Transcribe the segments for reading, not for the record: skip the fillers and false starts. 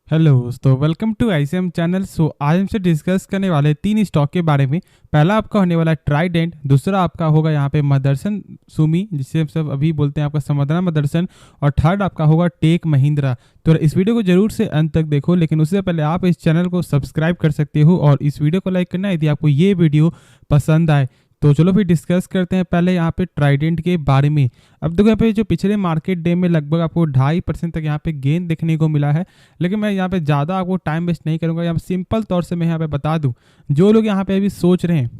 Hello दोस्तों, welcome to ICM channel. आज हमसे डिस्कस करने वाले तीन स्टॉक के बारे में। पहला आपका होने वाला है ट्राइडेंट, दूसरा आपका होगा यहाँ पे मदरसन सुमी, जिसे हम सब अभी बोलते हैं आपका समदना मदरसन, और थर्ड आपका होगा टेक महिंद्रा। तो इस वीडियो को जरूर से अंत तक देखो, लेकिन उससे पहले आप इस चैनल को सब्सक्राइब कर सकते हो और इस वीडियो को लाइक करना यदि आपको ये वीडियो पसंद आए। तो चलो फिर डिस्कस करते हैं पहले यहाँ पे ट्राइडेंट के बारे में। अब देखो यहाँ पे जो पिछले मार्केट डे में लगभग आपको 2.5% तक यहाँ पे गेन देखने को मिला है, लेकिन मैं यहाँ पे ज़्यादा आपको टाइम वेस्ट नहीं करूँगा। यहाँ पे सिंपल तौर से मैं यहाँ पे बता दूँ, जो लोग यहाँ पे अभी सोच रहे हैं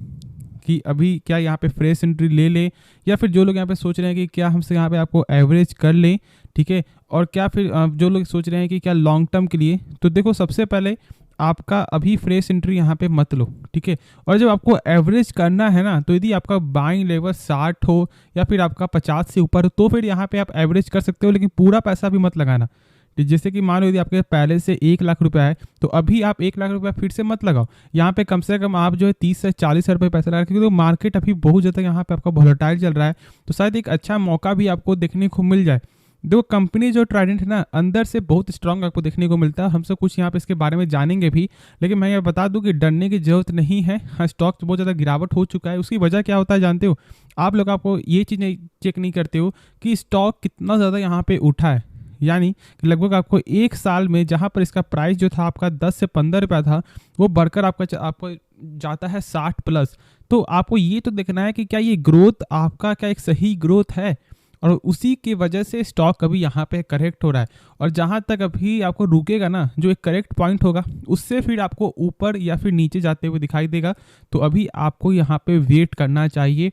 कि अभी क्या यहाँ पे फ्रेश एंट्री ले लें, या फिर जो लोग यहाँ पे सोच रहे हैं कि क्या हमसे यहाँ पे आपको एवरेज कर लें, ठीक है, और क्या फिर जो लोग सोच रहे हैं कि क्या लॉन्ग टर्म के लिए, तो देखो सबसे पहले आपका अभी फ्रेश एंट्री यहाँ पे मत लो, ठीक है। और जब आपको एवरेज करना है ना, तो यदि आपका बाइंग लेवल 60 हो या फिर आपका 50 से ऊपर हो, तो फिर यहाँ पे आप एवरेज कर सकते हो, लेकिन पूरा पैसा भी मत लगाना। जैसे कि मान लो यदि आपके पहले से 1 लाख रुपया है, तो अभी आप 1 लाख रुपया फिर से मत लगाओ। यहाँ पे कम से कम आप जो है 30 से 40 हज़ार रुपये पैसा लगा, क्योंकि तो मार्केट अभी बहुत ज़्यादा यहाँ पे आपका वोलेटाइल चल रहा है, तो शायद एक अच्छा मौका भी आपको देखने को मिल जाए। देखो कंपनी जो ट्राइडेंट है ना, अंदर से बहुत स्ट्रांग आपको देखने को मिलता है। हम सब कुछ यहाँ पे इसके बारे में जानेंगे भी, लेकिन मैं ये बता दूं कि डरने की जरूरत नहीं है। हाँ, स्टॉक बहुत ज़्यादा गिरावट हो चुका है, उसकी वजह क्या होता है जानते हो आप लोग? आपको ये चीज़ नहीं चेक नहीं करते हो कि स्टॉक कितना ज़्यादा यहाँ पे उठा है। यानी कि लगभग आपको एक साल में जहाँ पर इसका प्राइस जो था आपका 10 से 15 रुपया था, वो बढ़कर आपको जाता है 60 प्लस। तो आपको ये तो देखना है कि क्या ये ग्रोथ आपका क्या एक सही ग्रोथ है, और उसी की वजह से स्टॉक अभी यहाँ पे करेक्ट हो रहा है। और जहाँ तक अभी आपको रुकेगा ना, जो एक करेक्ट पॉइंट होगा, उससे फिर आपको ऊपर या फिर नीचे जाते हुए दिखाई देगा। तो अभी आपको यहाँ पे वेट करना चाहिए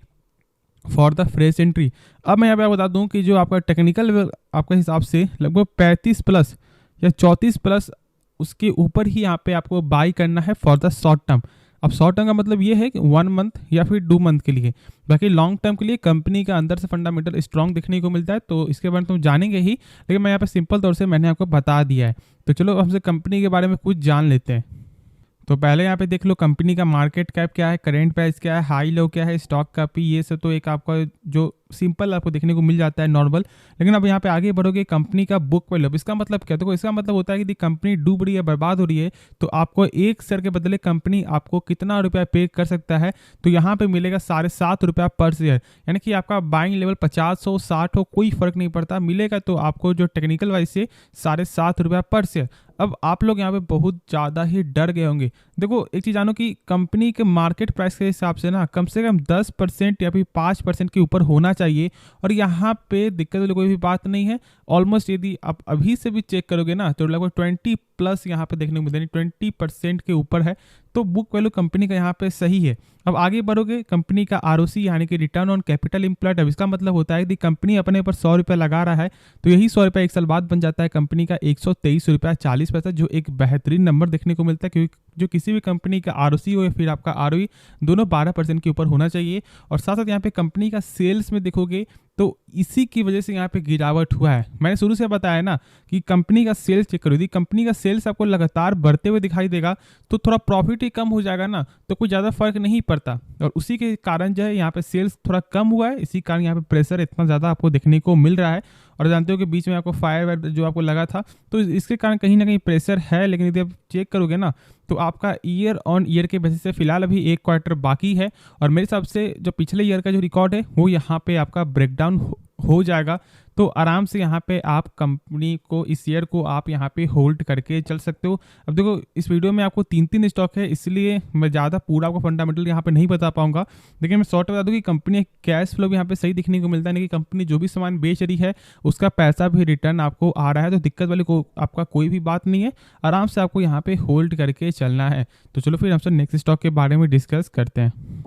फॉर द फ्रेश एंट्री। अब मैं यहाँ पे आपको बता दूँ कि जो आपका टेक्निकल लेवल आपके हिसाब से लगभग 35 प्लस या 34 प्लस, उसके ऊपर ही यहाँ पे आपको बाई करना है फॉर द शॉर्ट टर्म। अब शॉर्ट टर्म का मतलब ये है कि 1 मंथ या फिर 2 मंथ के लिए। बाकी लॉन्ग टर्म के लिए कंपनी का अंदर से फंडामेंटल स्ट्रॉन्ग देखने को मिलता है, तो इसके बारे में तुम जानेंगे ही, लेकिन मैं यहाँ पे सिंपल तौर से मैंने आपको बता दिया है। तो चलो हमसे कंपनी के बारे में कुछ जान लेते हैं। तो पहले यहाँ पे देख लो कंपनी का मार्केट कैप क्या है, करेंट प्राइस क्या है, हाई लो क्या है, स्टॉक का पी, ये सब तो एक आपका जो सिंपल आपको देखने को मिल जाता है नॉर्मल। लेकिन अब यहाँ पे आगे बढ़ोगे, कंपनी का बुक वैल्यू। अब इसका मतलब क्या? देखो इसका मतलब होता है कि यदि कंपनी डूब रही है, बर्बाद हो रही है, तो आपको एक शेयर के बदले कंपनी आपको कितना रुपया पे कर सकता है, तो यहाँ पे मिलेगा 7.5 रुपया पर शेयर। यानी कि आपका बाइंग लेवल 50 हो 60 हो कोई फर्क नहीं पड़ता, मिलेगा तो आपको जो टेक्निकल वाइज से 7.5 रुपया पर शेयर। अब आप लोग यहाँ पे बहुत ज़्यादा ही डर गए होंगे। देखो एक चीज़ जानो कि कंपनी के मार्केट प्राइस के हिसाब से ना कम 10% या फिर 5% के ऊपर होना चाहिए, और यहाँ पे दिक्कत वाली कोई भी बात नहीं है। ऑलमोस्ट यदि आप अभी से भी चेक करोगे ना, तो लगभग 20 प्लस यहाँ पे देखने को मिलता है, 20% के ऊपर है, तो बुक वैल्यू कंपनी का यहाँ पे सही है। अब आगे बढ़ोगे, कंपनी का आरओसी यानी कि रिटर्न ऑन कैपिटल एम्प्लॉयड। अब इसका मतलब होता है कि कंपनी अपने ऊपर 100 रुपया लगा रहा है, तो यही 100 रुपया एक साल बाद बन जाता है कंपनी का 123 रुपया 40 पैसा, जो एक बेहतरीन नंबर देखने को मिलता है। क्योंकि जो किसी भी कंपनी का आरओसी हो या फिर आपका आरओई, दोनों 12% के ऊपर होना चाहिए। और साथ साथ यहाँ पे कंपनी का सेल्स में देखोगे, तो इसी की वजह से यहाँ पे गिरावट हुआ है। मैंने शुरू से बताया ना कि कंपनी का सेल्स चेक करो, यदि कंपनी का सेल्स आपको लगातार बढ़ते हुए दिखाई देगा, तो थोड़ा प्रॉफिट ही कम हो जाएगा ना, तो कोई ज़्यादा फर्क नहीं पड़ता। और उसी के कारण जो है यहाँ पे सेल्स थोड़ा कम हुआ है, इसी कारण यहाँ पे प्रेशर इतना ज़्यादा आपको देखने को मिल रहा है। और जानते हो कि बीच में आपको फायर वायर जो आपको लगा था, तो इसके कारण कहीं ना कहीं प्रेशर है। लेकिन यदि आप चेक करोगे ना, तो आपका ईयर ऑन ईयर के बेसिस से फिलहाल अभी एक क्वार्टर बाकी है, और मेरे हिसाब से जो पिछले ईयर का जो रिकॉर्ड है वो यहाँ पे आपका ब्रेकडाउन हो जाएगा। तो आराम से यहाँ पे आप कंपनी को, इस ईयर को आप यहाँ पे होल्ड करके चल सकते हो। अब देखो इस वीडियो में आपको 3 स्टॉक है, इसलिए मैं ज़्यादा पूरा आपको फंडामेंटल यहाँ पे नहीं बता पाऊंगा, लेकिन मैं शॉर्ट बता दूँ कि कंपनी कैश फ्लो भी यहाँ पे सही दिखने को मिलता है, कि कंपनी जो भी सामान बेच रही है उसका पैसा भी रिटर्न आपको आ रहा है। तो दिक्कत वाली आपका कोई भी बात नहीं है, आराम से आपको यहाँ पे होल्ड करके चलना है। तो चलो फिर हमसे नेक्स्ट स्टॉक के बारे में डिस्कस करते हैं।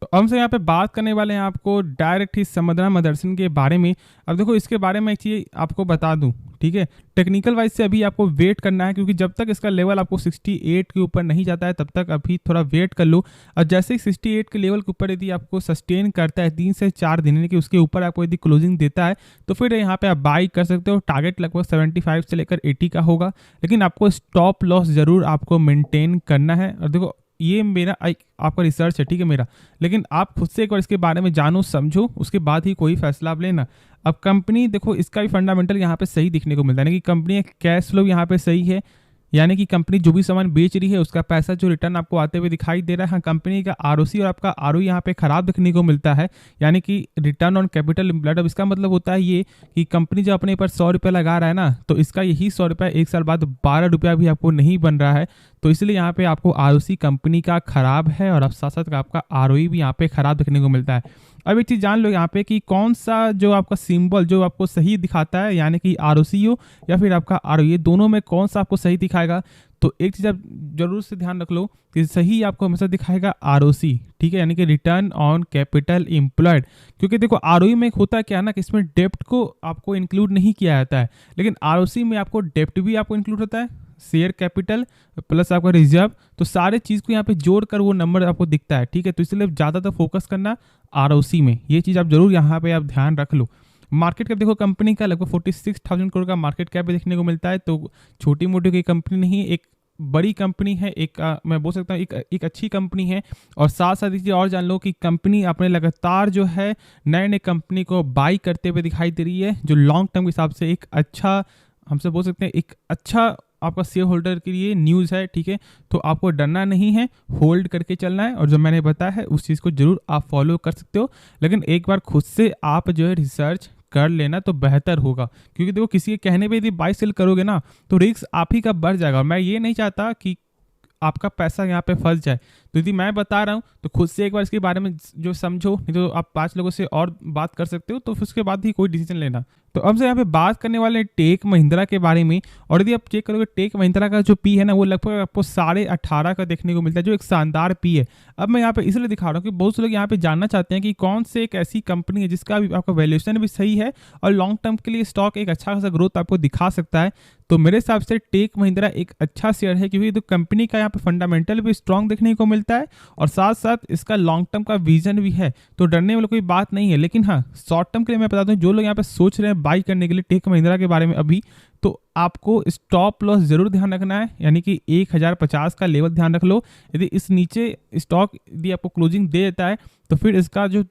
तो हमसे यहाँ पे बात करने वाले हैं आपको डायरेक्ट ही समदना मदरसन के बारे में। अब देखो इसके बारे में एक चीज़ आपको बता दूं, ठीक है, टेक्निकल वाइज से अभी आपको वेट करना है, क्योंकि जब तक इसका लेवल आपको 68 के ऊपर नहीं जाता है, तब तक अभी थोड़ा वेट कर लो। और जैसे ही 68 के लेवल के ऊपर यदि आपको सस्टेन करता है 3 से 4 दिन, यानी कि उसके ऊपर आपको यदि क्लोजिंग देता है, तो फिर यहाँ पे आप बाई कर सकते हो। टारगेट लगभग 75 से लेकर 80 का होगा, लेकिन आपको स्टॉप लॉस जरूर आपको मेंटेन करना है। और देखो ये मेरा एक आपका रिसर्च है, ठीक है मेरा, लेकिन आप खुद से एक बार इसके बारे में जानो समझो, उसके बाद ही कोई फैसला आप लेना। अब कंपनी देखो, इसका भी फंडामेंटल यहाँ पे सही दिखने को मिलता है, यानी कि कंपनी का कैश फ्लो यहाँ पे सही है, यानी कि कंपनी जो भी सामान बेच रही है उसका पैसा जो रिटर्न आपको आते हुए दिखाई दे रहा है। हाँ, कंपनी का आरओसी और आपका आरओई यहाँ पे खराब दिखने को मिलता है, यानी कि रिटर्न ऑन कैपिटल एम्प्लॉयड। अब इसका मतलब होता है ये कि कंपनी जो अपने पर 100 रुपये लगा रहा है ना, तो इसका यही 100 रुपये एक साल बाद 12 रुपया भी आपको नहीं बन रहा है। तो इसलिए यहाँ पे आपको आरओसी कंपनी का खराब है और साथ साथ आपका आरओई भी यहाँ पे खराब दिखने को मिलता है। अब एक चीज़ जान लो यहाँ पे कि कौन सा जो आपका सिंबल जो आपको सही दिखाता है, यानी कि आरओसी हो या फिर आपका आरओई, दोनों में कौन सा आपको सही दिखाएगा। तो एक चीज़ आप जरूर से ध्यान रख लो कि सही आपको हमेशा दिखाएगा आरओसी, ठीक है, यानी कि रिटर्न ऑन कैपिटल एम्प्लॉयड। क्योंकि देखो आरओई में होता क्या है ना कि इसमें डेप्ट को आपको इंक्लूड नहीं किया जाता है, लेकिन आरओसी में आपको डेप्ट भी आपको इंक्लूड होता है, शेयर कैपिटल प्लस आपका रिजर्व, तो सारे चीज़ को यहाँ पे जोड़कर वो नंबर आपको दिखता है, ठीक है। तो इसलिए ज़्यादातर फोकस करना आरओसी में, ये चीज़ आप जरूर यहाँ पे आप ध्यान रख लो। मार्केट कैप देखो कंपनी का लगभग 46,000 करोड़ का मार्केट कैप देखने को मिलता है, तो छोटी मोटी कोई कंपनी नहीं, एक बड़ी कंपनी है, मैं बोल सकता हूँ एक अच्छी कंपनी है। और साथ साथ ये और जान लो कि कंपनी अपने लगातार जो है नए नए कंपनी को बाई करते हुए दिखाई दे रही है, जो लॉन्ग टर्म के हिसाब से एक अच्छा, हमसे बोल सकते हैं एक अच्छा आपका शेयर होल्डर के लिए न्यूज़ है, ठीक है। तो आपको डरना नहीं है, होल्ड करके चलना है, और जो मैंने बताया है उस चीज़ को जरूर आप फॉलो कर सकते हो, लेकिन एक बार खुद से आप जो है रिसर्च कर लेना तो बेहतर होगा। क्योंकि देखो किसी के कहने पे यदि बाय सेल करोगे ना तो रिस्क आप ही का बढ़ जाएगा, और मैं ये नहीं चाहता कि आपका पैसा यहाँ पे फंस जाए। तो यदि मैं बता रहा हूँ तो खुद से एक बार इसके बारे में जो समझो, नहीं तो आप 5 लोगों से और बात कर सकते हो, तो फिर उसके बाद ही कोई डिसीजन लेना। तो अब से यहाँ पे बात करने वाले टेक महिंद्रा के बारे में, और यदि आप चेक करोगे टेक महिंद्रा का जो पी है ना वो लगभग आपको 18.5 का देखने को मिलता है, जो एक शानदार पी है। अब मैं यहाँ पे इसलिए दिखा रहा हूँ कि बहुत से लोग यहाँ पे जानना चाहते हैं कि कौन से एक ऐसी कंपनी है जिसका भी आपका वैल्यूएशन भी सही है और लॉन्ग टर्म के लिए स्टॉक एक अच्छा खासा ग्रोथ आपको दिखा सकता है। तो मेरे हिसाब से टेक महिंद्रा एक अच्छा शेयर है, क्योंकि तो कंपनी का यहाँ पे फंडामेंटल भी स्ट्रॉन्ग देखने को मिलता है और साथ साथ इसका लॉन्ग टर्म का विजन भी है, तो डरने वाली कोई बात नहीं है। लेकिन हाँ, शॉर्ट टर्म के लिए मैं बता दूं, जो लोग यहाँ पे सोच रहे हैं बाई करने के लिए टेक महिंद्रा के बारे में अभी, तो आपको स्टॉप लॉस जरूर ध्यान रखना है, यानी कि 1050 का लेवल ध्यान रख लो। यदि इस नीचे स्टॉक यदि आपको क्लोजिंग दे देता है तो फिर इसका जो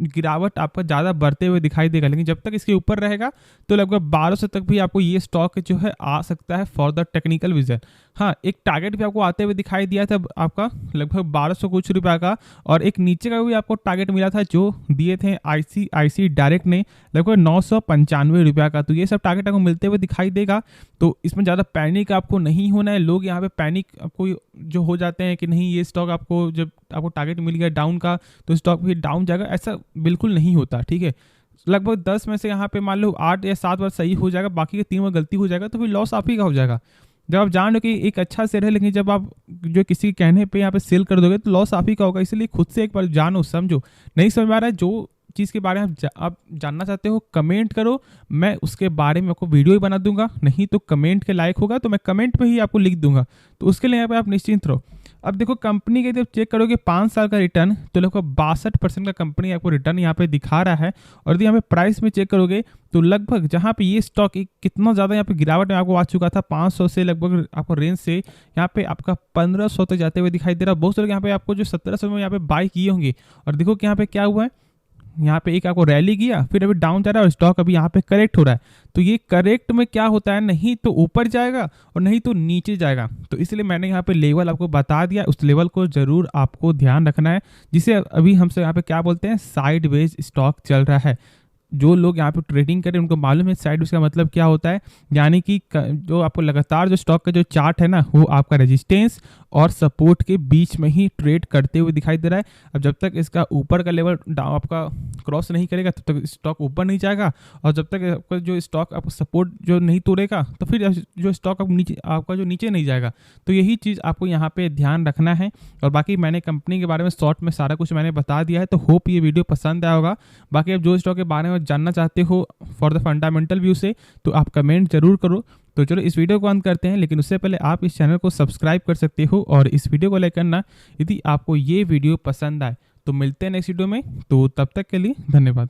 गिरावट आपका ज़्यादा बढ़ते हुए दिखाई देगा, लेकिन जब तक इसके ऊपर रहेगा तो लगभग 1200 तक भी आपको ये स्टॉक जो है आ सकता है फॉर द टेक्निकल विजन। हाँ, एक टारगेट भी आपको आते हुए दिखाई दिया था आपका लगभग 1200 कुछ रुपया का, और एक नीचे का भी आपको टारगेट मिला था जो दिए थे ICICI डायरेक्ट ने लगभग 995 रुपया का। तो ये सब टारगेट आपको मिलते हुए दिखाई देगा, तो इसमें ज़्यादा पैनिक आपको नहीं होना है। लोग यहाँ पे पैनिक आपको जो हो जाते हैं कि नहीं ये स्टॉक आपको, जब आपको टारगेट मिल गया डाउन का तो स्टॉक भी डाउन जाएगा, ऐसा बिल्कुल नहीं होता, ठीक है। लगभग 10 में से यहाँ पे मान लो 8 या 7 बार सही हो जाएगा, बाकी के 3 बार गलती हो जाएगा, तो फिर लॉस आप ही का हो जाएगा। जब आप जान लो कि एक अच्छा शेयर है, लेकिन जब आप जो किसी के कहने पे यहाँ पे सेल कर दोगे तो लॉस आप ही का होगा। इसलिए खुद से एक बार जानो समझो, नहीं समझ में आ रहा है जो चीज़ के बारे में आप जानना चाहते हो कमेंट करो, मैं उसके बारे में आपको वीडियो ही बना दूंगा, नहीं तो कमेंट के लायक होगा तो मैं कमेंट में ही आपको लिख दूंगा, तो उसके लिए यहाँ पे आप निश्चिंत रहो। अब देखो कंपनी के जब चेक करोगे 5 साल का रिटर्न तो लगभग 62% का कंपनी आपको रिटर्न यहाँ पे दिखा रहा है। और यदि यहाँ पे प्राइस में चेक करोगे तो लगभग जहाँ पे ये स्टॉक कितना ज़्यादा यहाँ पे गिरावट में आपको आ चुका था, 500 से लगभग आपको रेंज से यहाँ पे आपका 1500 तक जाते हुए दिखाई दे रहा है। बहुत से लोग यहाँ पे आपको जो 1700 में यहाँ पे बाई किए होंगे, और देखो कि यहाँ पे क्या हुआ है, यहाँ पे एक आपको रैली किया, फिर अभी डाउन जा रहा है और स्टॉक अभी यहाँ पे करेक्ट हो रहा है। तो ये करेक्ट में क्या होता है, नहीं तो ऊपर जाएगा और नहीं तो नीचे जाएगा। तो इसलिए मैंने यहाँ पे लेवल आपको बता दिया, उस लेवल को जरूर आपको ध्यान रखना है, जिसे अभी हमसे यहाँ पे क्या बोलते हैं, साइडवेज स्टॉक चल रहा है। जो लोग यहाँ पे ट्रेडिंग करें उनको मालूम है साइडवेज का मतलब क्या होता है, यानी कि जो आपको लगातार जो स्टॉक का जो चार्ट है ना वो आपका रेजिस्टेंस और सपोर्ट के बीच में ही ट्रेड करते हुए दिखाई दे रहा है। अब जब तक इसका ऊपर का लेवल आपका क्रॉस नहीं करेगा तब तक स्टॉक ऊपर नहीं जाएगा, और जब तक आपका जो स्टॉक आपको सपोर्ट जो नहीं तोड़ेगा तो फिर जो स्टॉक आपका जो नीचे नहीं जाएगा। तो यही चीज़ आपको यहाँ पे ध्यान रखना है। और बाकी मैंने कंपनी के बारे में शॉर्ट में सारा कुछ मैंने बता दिया है, तो होप ये वीडियो पसंद आया होगा। बाकी आप जो स्टॉक के बारे में जानना चाहते हो फॉर द फंडामेंटल व्यू से तो आप कमेंट जरूर करो। तो चलो इस वीडियो को अंत करते हैं, लेकिन उससे पहले आप इस चैनल को सब्सक्राइब कर सकते हो और इस वीडियो को लाइक करना यदि आपको ये वीडियो पसंद आए। तो मिलते हैं नेक्स्ट वीडियो में, तो तब तक के लिए धन्यवाद।